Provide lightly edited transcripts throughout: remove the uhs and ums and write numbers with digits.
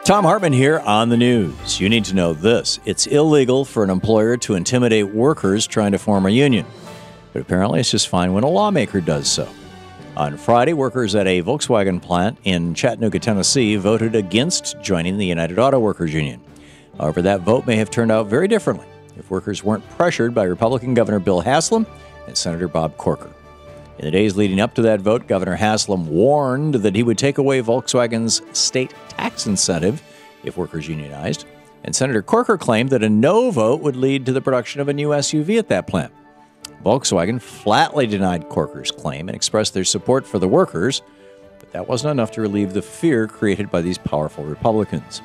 Thom Hartmann here on the news. You need to know this. It's illegal for an employer to intimidate workers trying to form a union. But apparently it's just fine when a lawmaker does so. On Friday, workers at a Volkswagen plant in Chattanooga, Tennessee, voted against joining the United Auto Workers Union. However, that vote may have turned out very differently if workers weren't pressured by Republican Governor Bill Haslam and Senator Bob Corker. In the days leading up to that vote, Governor Haslam warned that he would take away Volkswagen's state tax incentive if workers unionized, and Senator Corker claimed that a no vote would lead to the production of a new SUV at that plant. Volkswagen flatly denied Corker's claim and expressed their support for the workers, but that wasn't enough to relieve the fear created by these powerful Republicans.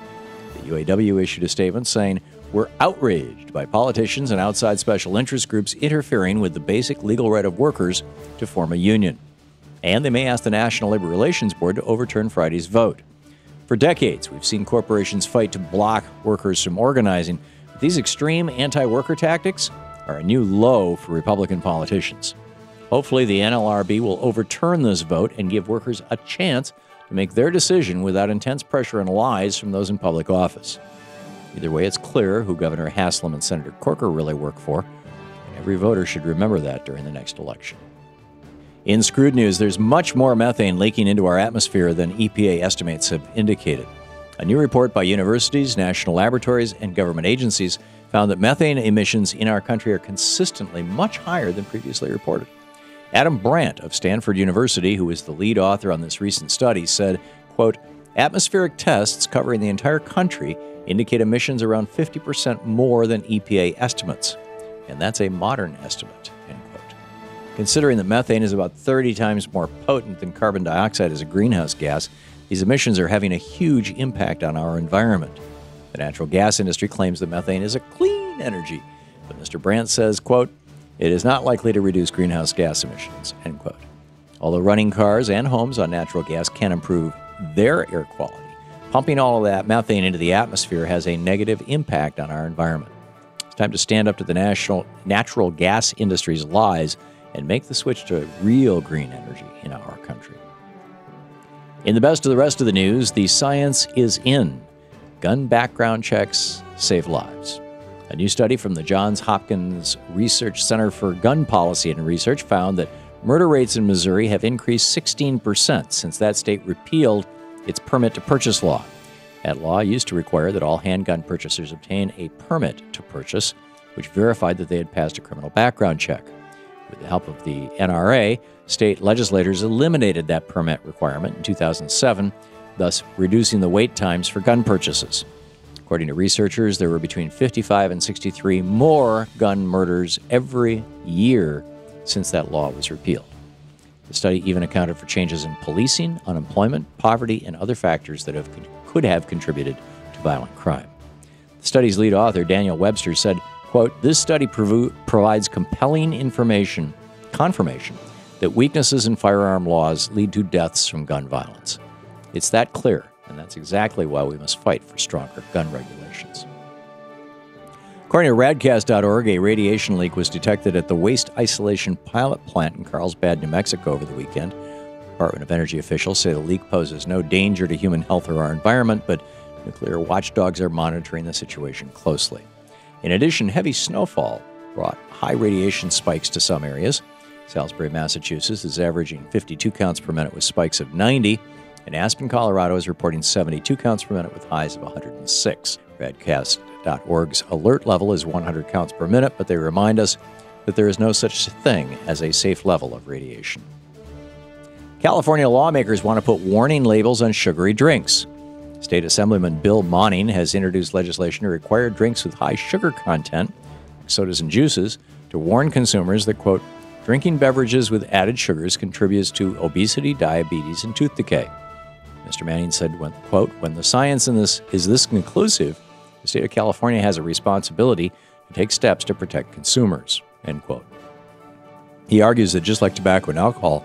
The UAW issued a statement saying, "We're outraged by politicians and outside special interest groups interfering with the basic legal right of workers to form a union." And they may ask the National Labor Relations Board to overturn Friday's vote. For decades, we've seen corporations fight to block workers from organizing. But these extreme anti-worker tactics are a new low for Republican politicians. Hopefully, the NLRB will overturn this vote and give workers a chance to make their decision without intense pressure and lies from those in public office. Either way, it's clear who Governor Haslam and Senator Corker really work for, and every voter should remember that during the next election. In Screwed News, there's much more methane leaking into our atmosphere than EPA estimates have indicated. A new report by universities, national laboratories, and government agencies found that methane emissions in our country are consistently much higher than previously reported. Adam Brandt of Stanford University, who is the lead author on this recent study, said, quote, "Atmospheric tests covering the entire country indicate emissions around 50% more than EPA estimates. And that's a modern estimate," end quote. Considering that methane is about 30 times more potent than carbon dioxide as a greenhouse gas, these emissions are having a huge impact on our environment. The natural gas industry claims that methane is a clean energy, but Mr. Brandt says, quote, "It is not likely to reduce greenhouse gas emissions," end quote. Although running cars and homes on natural gas can improve their air quality, pumping all of that methane into the atmosphere has a negative impact on our environment. It's time to stand up to the natural gas industry's lies and make the switch to real green energy in our country. In the best of the rest of the news, the science is in. Gun background checks save lives. A new study from the Johns Hopkins Research Center for Gun Policy and Research found that murder rates in Missouri have increased 16% since that state repealed its permit to purchase law. That law used to require that all handgun purchasers obtain a permit to purchase, which verified that they had passed a criminal background check. With the help of the NRA, state legislators eliminated that permit requirement in 2007, thus reducing the wait times for gun purchases. According to researchers, there were between 55 and 63 more gun murders every year since that law was repealed. The study even accounted for changes in policing, unemployment, poverty, and other factors that could have contributed to violent crime. The study's lead author, Daniel Webster, said, quote, "This study provides compelling confirmation that weaknesses in firearm laws lead to deaths from gun violence. It's that clear, and that's exactly why we must fight for stronger gun regulations." According to radcast.org, a radiation leak was detected at the waste isolation pilot plant in Carlsbad, New Mexico over the weekend. Department of Energy officials say the leak poses no danger to human health or our environment, but nuclear watchdogs are monitoring the situation closely. In addition, heavy snowfall brought high radiation spikes to some areas. Salisbury, Massachusetts is averaging 52 counts per minute with spikes of 90, and Aspen, Colorado is reporting 72 counts per minute with highs of 106. Radcast.org's alert level is 100 counts per minute, but they remind us that there is no such thing as a safe level of radiation. California lawmakers want to put warning labels on sugary drinks. State Assemblyman Bill Monning has introduced legislation to require drinks with high sugar content, like sodas and juices, to warn consumers that, quote, "Drinking beverages with added sugars contributes to obesity, diabetes, and tooth decay." Mr. Manning said, quote, "When the science in this is this conclusive, the state of California has a responsibility to take steps to protect consumers," end quote. He argues that just like tobacco and alcohol,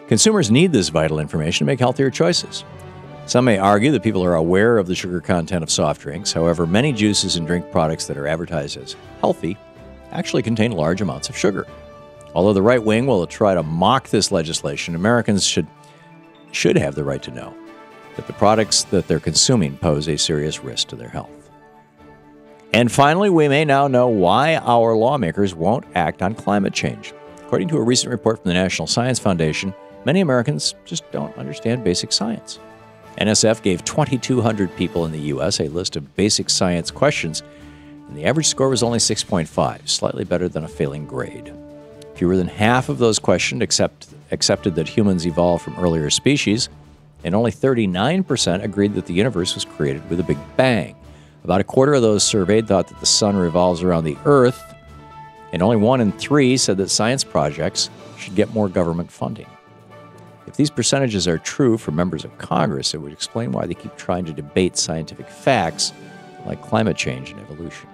consumers need this vital information to make healthier choices. Some may argue that people are aware of the sugar content of soft drinks. However, many juices and drink products that are advertised as healthy actually contain large amounts of sugar. Although the right wing will try to mock this legislation, Americans should have the right to know. that the products that they're consuming pose a serious risk to their health. And finally, we may now know why our lawmakers won't act on climate change. According to a recent report from the National Science Foundation, many Americans just don't understand basic science. NSF gave 2,200 people in the U.S. a list of basic science questions, and the average score was only 6.5, slightly better than a failing grade. Fewer than half of those questioned accepted that humans evolved from earlier species, and only 39% agreed that the universe was created with a Big Bang. About a quarter of those surveyed thought that the sun revolves around the Earth, and only 1 in 3 said that science projects should get more government funding. If these percentages are true for members of Congress, it would explain why they keep trying to debate scientific facts like climate change and evolution.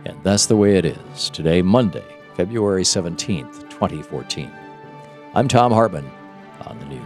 And that's the way it is. Today, Monday, February 17th, 2014. I'm Thom Hartmann on the news.